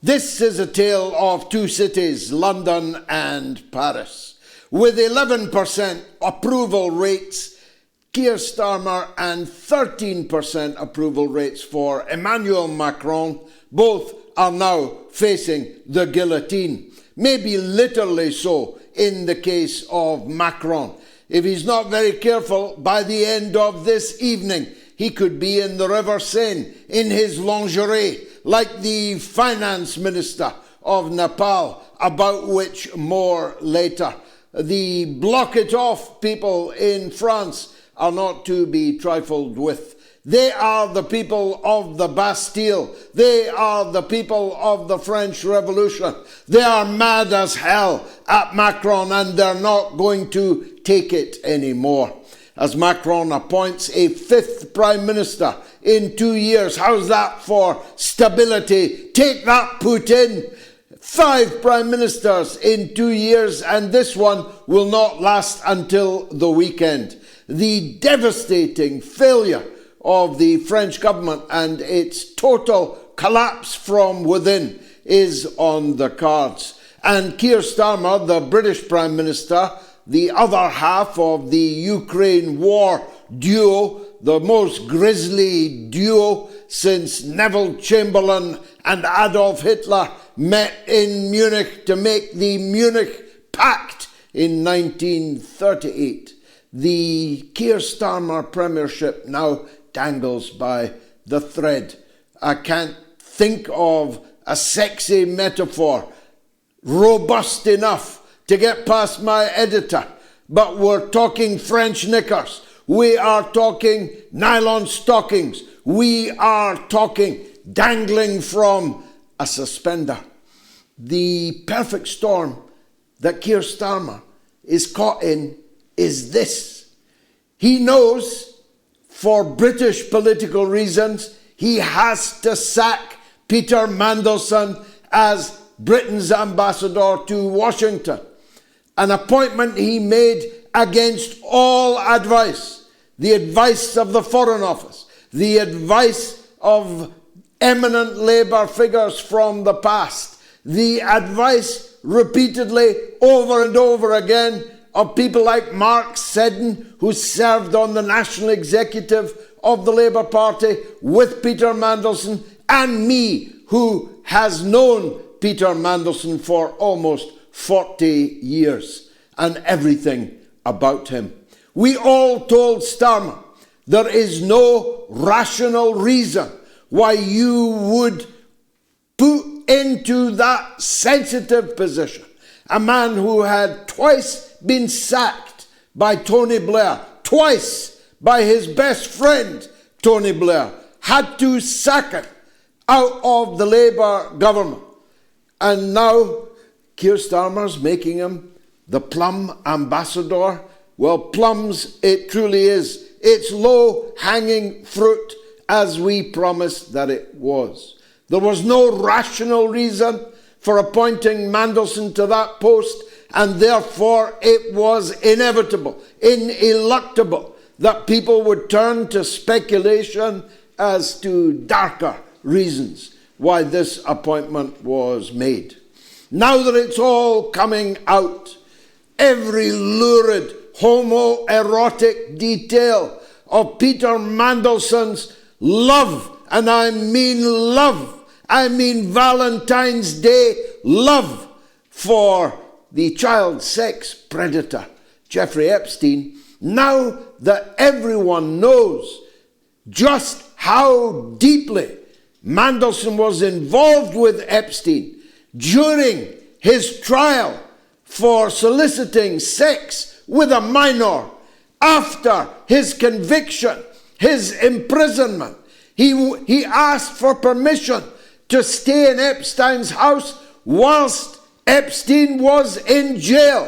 This is a tale of two cities, London and Paris. With 11% approval rates, Keir Starmer, and 13% approval rates for Emmanuel Macron, both are now facing the guillotine. Maybe literally so in the case of Macron. If he's not very careful, by the end of this evening, he could be in the River Seine in his lingerie, like the finance minister of Nepal, about which more later. The block it off people in France are not to be trifled with. They are the people of the Bastille. They are the people of the French Revolution. They are mad as hell at Macron, and they're not going to take it anymore. As Macron appoints a fifth prime minister in 2 years. How's that for stability? Take that, Putin. 5 prime ministers in 2 years, and this one will not last until the weekend. The devastating failure of the French government and its total collapse from within is on the cards. And Keir Starmer, the British Prime Minister, the other half of the Ukraine war duo, the most grisly duo since Neville Chamberlain and Adolf Hitler met in Munich to make the Munich Pact in 1938. The Keir Starmer premiership now dangles by the thread. I can't think of a sexy metaphor robust enough to get past my editor, but we're talking French knickers. We are talking nylon stockings. We are talking dangling from a suspender. The perfect storm that Keir Starmer is caught in is this. He knows, for British political reasons, he has to sack Peter Mandelson as Britain's ambassador to Washington. An appointment he made against all advice. The advice of the Foreign Office, the advice of eminent Labour figures from the past, the advice repeatedly over and over again of people like Mark Seddon, who served on the National Executive of the Labour Party with Peter Mandelson, and me, who has known Peter Mandelson for almost 40 years and everything about him. We all told Starmer there is no rational reason why you would put into that sensitive position a man who had twice been sacked by Tony Blair, twice by his best friend Tony Blair, had to sack him out of the Labour government. And now Keir Starmer's making him the plum ambassador. Well, plums it truly is. It's low-hanging fruit, as we promised that it was. There was no rational reason for appointing Mandelson to that post, and therefore it was inevitable, ineluctable, that people would turn to speculation as to darker reasons why this appointment was made. Now that it's all coming out, every lurid homoerotic detail of Peter Mandelson's love, and I mean love, I mean Valentine's Day love for the child sex predator Jeffrey Epstein, now that everyone knows just how deeply Mandelson was involved with Epstein during his trial for soliciting sex with a minor, after his conviction, his imprisonment, he asked for permission to stay in Epstein's house whilst Epstein was in jail.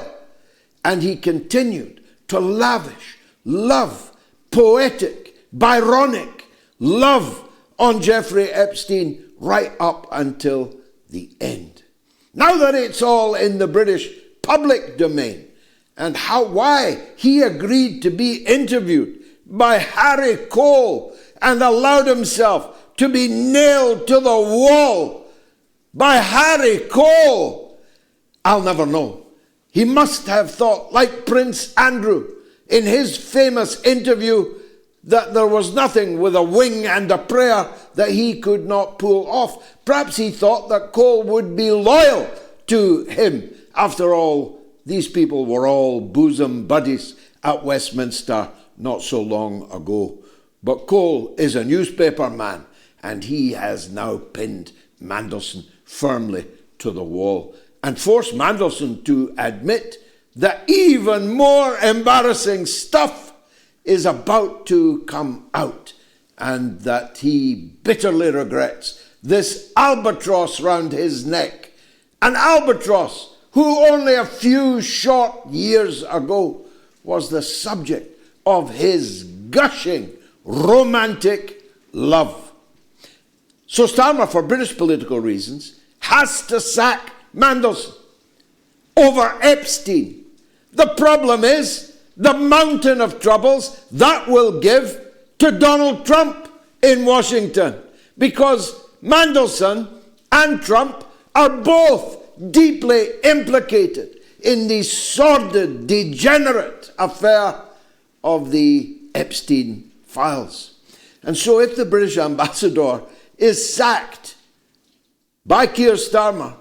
And he continued to lavish love, poetic, Byronic love on Jeffrey Epstein right up until the end. Now that it's all in the British public domain, and why he agreed to be interviewed by Harry Cole and allowed himself to be nailed to the wall by Harry Cole. I'll never know. He must have thought, like Prince Andrew in his famous interview, that there was nothing with a wing and a prayer that he could not pull off. Perhaps he thought that Cole would be loyal to him. After all, these people were all bosom buddies at Westminster not so long ago. But Cole is a newspaper man, and he has now pinned Mandelson firmly to the wall and forced Mandelson to admit that even more embarrassing stuff is about to come out, and that he bitterly regrets this albatross round his neck. An albatross who only a few short years ago was the subject of his gushing romantic love. So Starmer, for British political reasons, has to sack Mandelson over Epstein. The problem is the mountain of troubles that will give to Donald Trump in Washington, because Mandelson and Trump are both deeply implicated in the sordid, degenerate affair of the Epstein files. And so if the British ambassador is sacked by Keir Starmer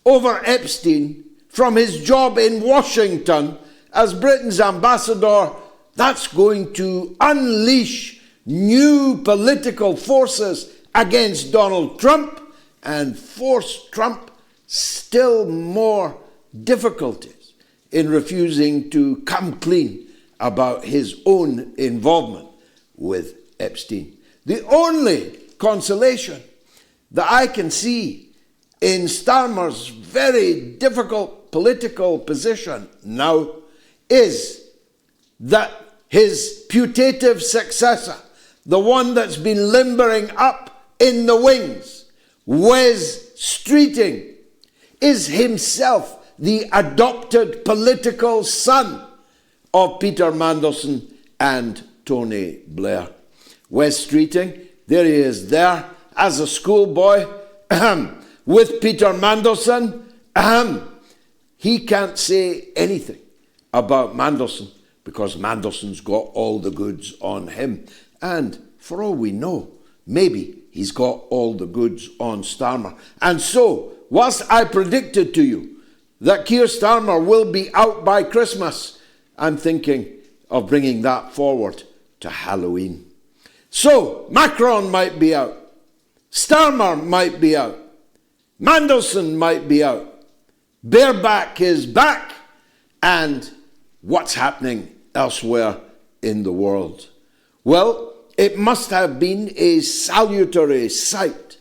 over Epstein from his job in Washington as Britain's ambassador, that's going to unleash new political forces against Donald Trump and force Trump still more difficulties in refusing to come clean about his own involvement with Epstein. The only consolation that I can see in Starmer's very difficult political position now is that his putative successor, the one that's been limbering up in the wings, Wes Streeting, is himself the adopted political son of Peter Mandelson and Tony Blair. Wes Streeting, there he is there as a schoolboy with Peter Mandelson. He can't say anything about Mandelson because Mandelson's got all the goods on him. And for all we know, maybe he's got all the goods on Starmer. And so, whilst I predicted to you that Keir Starmer will be out by Christmas, I'm thinking of bringing that forward to Halloween. So, Macron might be out. Starmer might be out. Mandelson might be out. Bareback is back. And what's happening elsewhere in the world? Well, it must have been a salutary sight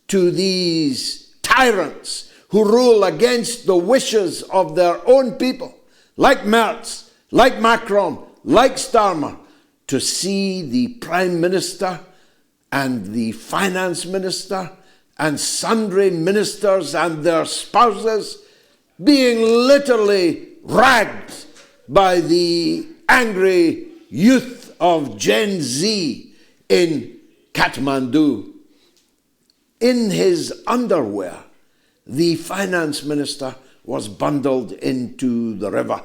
to these tyrants who rule against the wishes of their own people, like Merz, like Macron, like Starmer, to see the Prime Minister and the Finance Minister and sundry ministers and their spouses being literally ragged by the angry youth of Gen Z in Kathmandu. In his underwear, the finance minister was bundled into the river.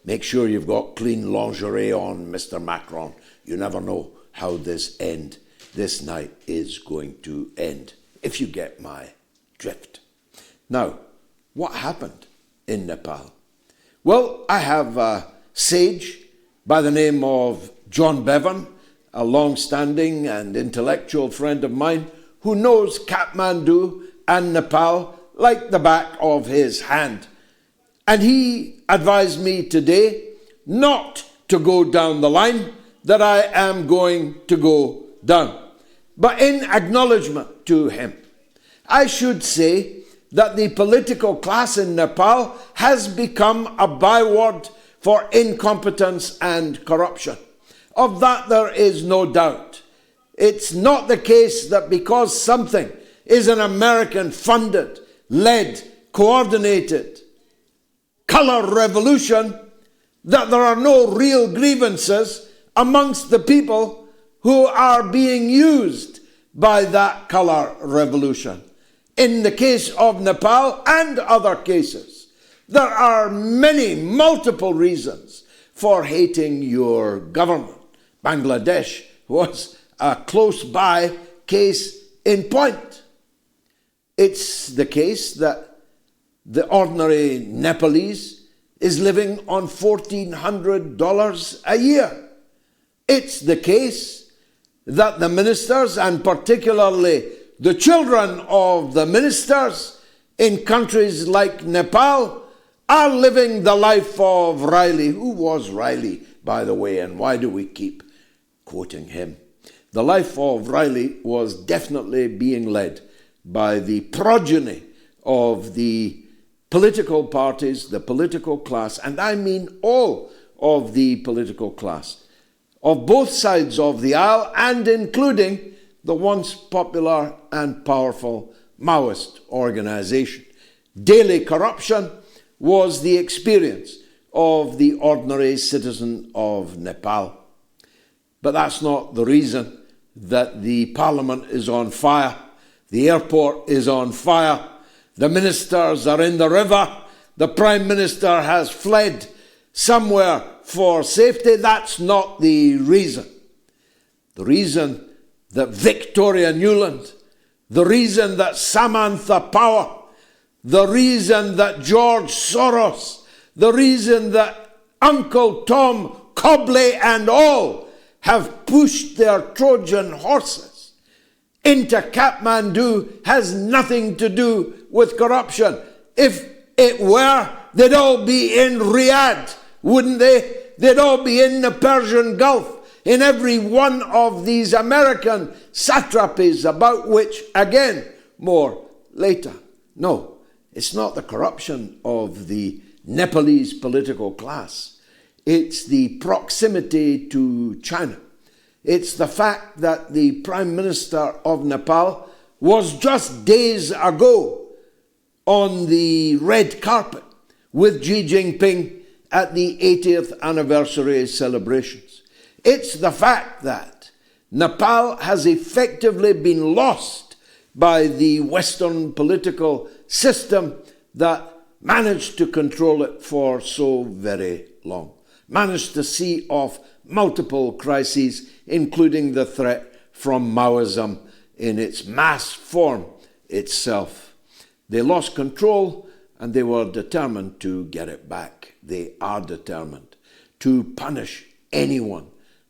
Make sure you've got clean lingerie on, Mr. Macron. You never know how this night is going to end, if you get my drift. Now, what happened in Nepal? Well, I have a sage by the name of John Bevan, a long-standing and intellectual friend of mine who knows Kathmandu and Nepal like the back of his hand. And he advised me today not to go down the line that I am going to go down. But in acknowledgement to him, I should say that the political class in Nepal has become a byword for incompetence and corruption. Of that there is no doubt. It's not the case that because something is an American-funded, led, coordinated colour revolution, that there are no real grievances amongst the people who are being used by that colour revolution. in the case of Nepal and other cases, there are multiple reasons for hating your government. Bangladesh was a close-by case in point. It's the case that the ordinary Nepalese is living on $1,400 a year. It's the case that the ministers, and particularly the children of the ministers in countries like Nepal, are living the life of Riley. Who was Riley, by the way, and why do we keep quoting him? The life of Riley was definitely being led by the progeny of the political parties, the political class, and I mean all of the political class, of both sides of the aisle, and including the once popular and powerful Maoist organization. Daily corruption was the experience of the ordinary citizen of Nepal. But that's not the reason that the parliament is on fire, the airport is on fire, the ministers are in the river, the prime minister has fled somewhere for safety. That's not the reason. The reason that Victoria Nuland, the reason that Samantha Power, the reason that George Soros, the reason that Uncle Tom Cobley and all have pushed their Trojan horses into Kathmandu has nothing to do with corruption. If it were, they'd all be in Riyadh, wouldn't they? They'd all be in the Persian Gulf, in every one of these American satrapies, about which, again, more later. No, it's not the corruption of the Nepalese political class. It's the proximity to China. It's the fact that the Prime Minister of Nepal was just days ago on the red carpet with Xi Jinping at the 80th anniversary celebrations. It's the fact that Nepal has effectively been lost by the Western political system that managed to control it for so very long, managed to see off multiple crises, including the threat from Maoism in its mass form itself. They lost control and they were determined to get it back. They are determined to punish anyone.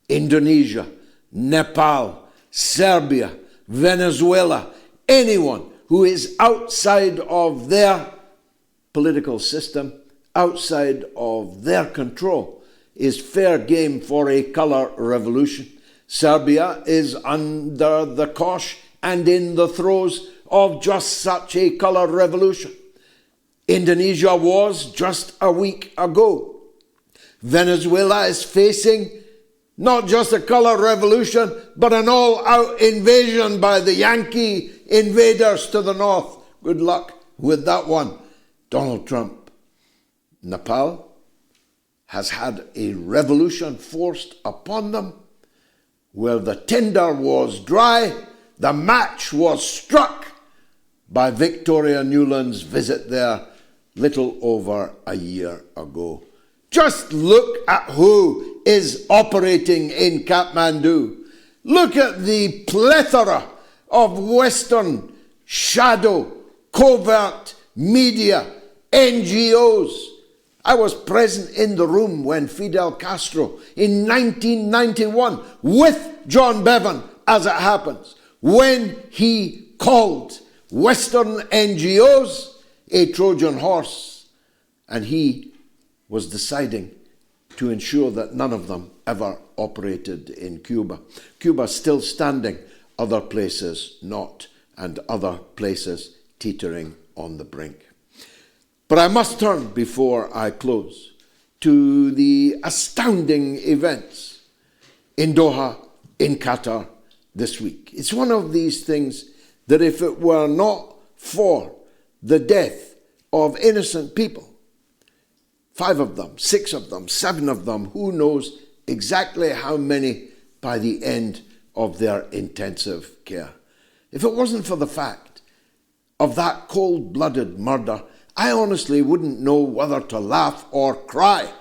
Indonesia, Nepal, Serbia, Venezuela, anyone who is outside of their political system, outside of their control, is fair game for a colour revolution. Serbia is under the cosh and in the throes of just such a colour revolution. Indonesia was just a week ago. Venezuela is facing not just a colour revolution, but an all-out invasion by the Yankee invaders to the north. Good luck with that one, Donald Trump. Nepal has had a revolution forced upon them where the tinder was dry, the match was struck by Victoria Nuland's visit there little over a year ago. Just look at who is operating in Kathmandu. Look at the plethora of Western shadow, covert media, NGOs. I was present in the room when Fidel Castro in 1991, with John Bevan, as it happens, when he called Western NGOs a Trojan horse, and he was deciding to ensure that none of them ever operated in Cuba. Cuba still standing, other places not, and other places teetering on the brink. But I must turn, before I close, to the astounding events in Doha, in Qatar, this week. It's one of these things that if it were not for the death of innocent people, 5 of them, 6 of them, 7 of them, who knows exactly how many by the end of their intensive care. If it wasn't for the fact of that cold-blooded murder, I honestly wouldn't know whether to laugh or cry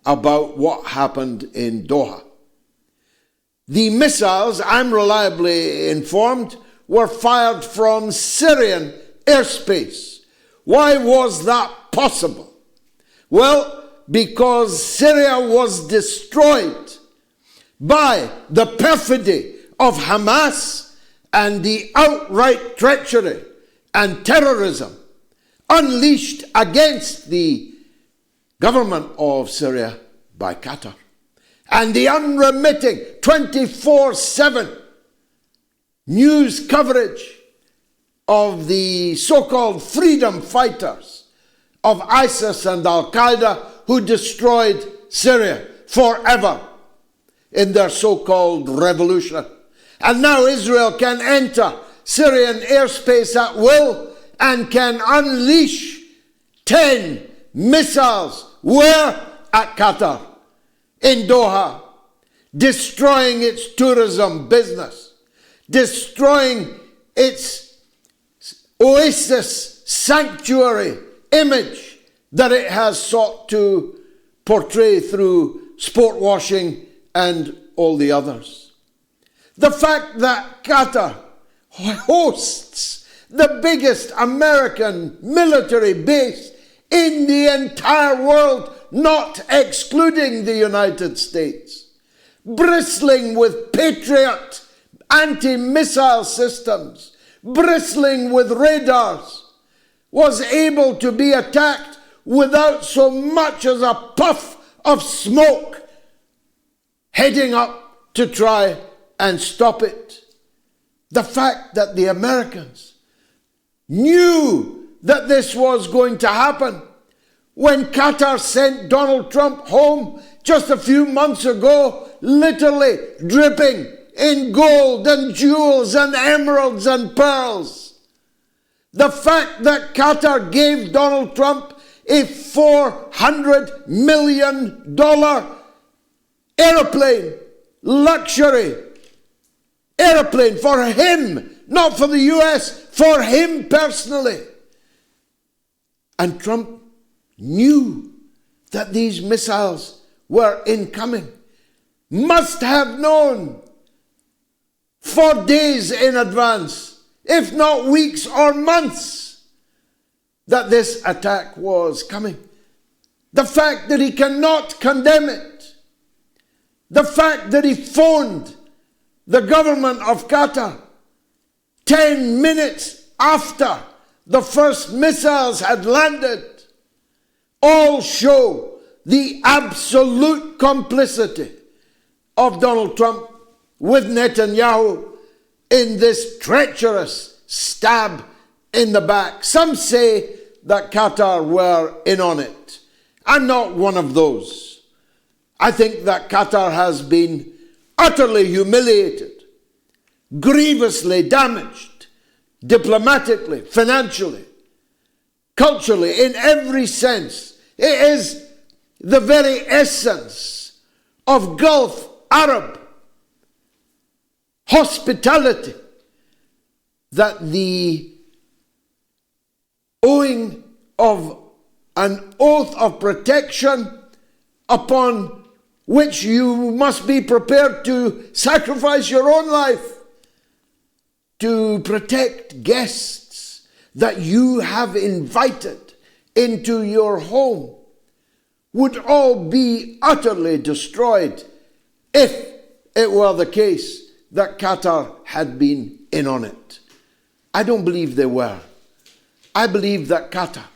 about what happened in Doha. The missiles, I'm reliably informed, were fired from Syrian airspace. Why was that possible? Well, because Syria was destroyed by the perfidy of Hamas and the outright treachery and terrorism unleashed against the government of Syria by Qatar, and the unremitting 24/7 news coverage of the so-called freedom fighters of ISIS and Al-Qaeda who destroyed Syria forever in their so-called revolution. And now Israel can enter Syrian airspace at will and can unleash 10 missiles. Where? At Qatar, in Doha, destroying its tourism business, destroying its oasis sanctuary image that it has sought to portray through sport washing and all the others. The fact that Qatar hosts the biggest American military base in the entire world, not excluding the United States, bristling with Patriot anti-missile systems, bristling with radars, was able to be attacked without so much as a puff of smoke heading up to try and stop it. The fact that the Americans knew that this was going to happen when Qatar sent Donald Trump home just a few months ago, literally dripping in gold and jewels and emeralds and pearls. The fact that Qatar gave Donald Trump a $400 million airplane, luxury airplane for him, not for the US, for him personally. And Trump knew that these missiles were incoming, must have known for days in advance, if not weeks or months, that this attack was coming. The fact that he cannot condemn it, the fact that he phoned the government of Qatar 10 minutes after the first missiles had landed, all show the absolute complicity of Donald Trump with Netanyahu in this treacherous stab in the back. Some say that Qatar were in on it. I'm not one of those. I think that Qatar has been utterly humiliated, grievously damaged, diplomatically, financially, culturally, in every sense. It is the very essence of Gulf Arab hospitality that the owing of an oath of protection upon which you must be prepared to sacrifice your own life to protect guests that you have invited into your home would all be utterly destroyed if it were the case that Qatar had been in on it. I don't believe they were. I believe that Qatar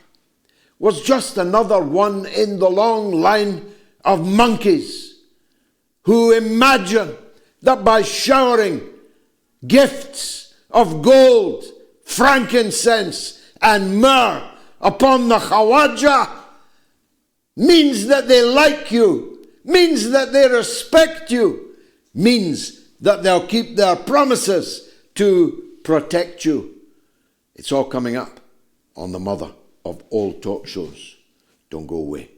was just another one in the long line of monkeys who imagine that by showering gifts of gold, frankincense, and myrrh upon the Khawaja means that they like you, means that they respect you, means that they'll keep their promises to protect you. It's all coming up on the mother of all talk shows. Don't go away.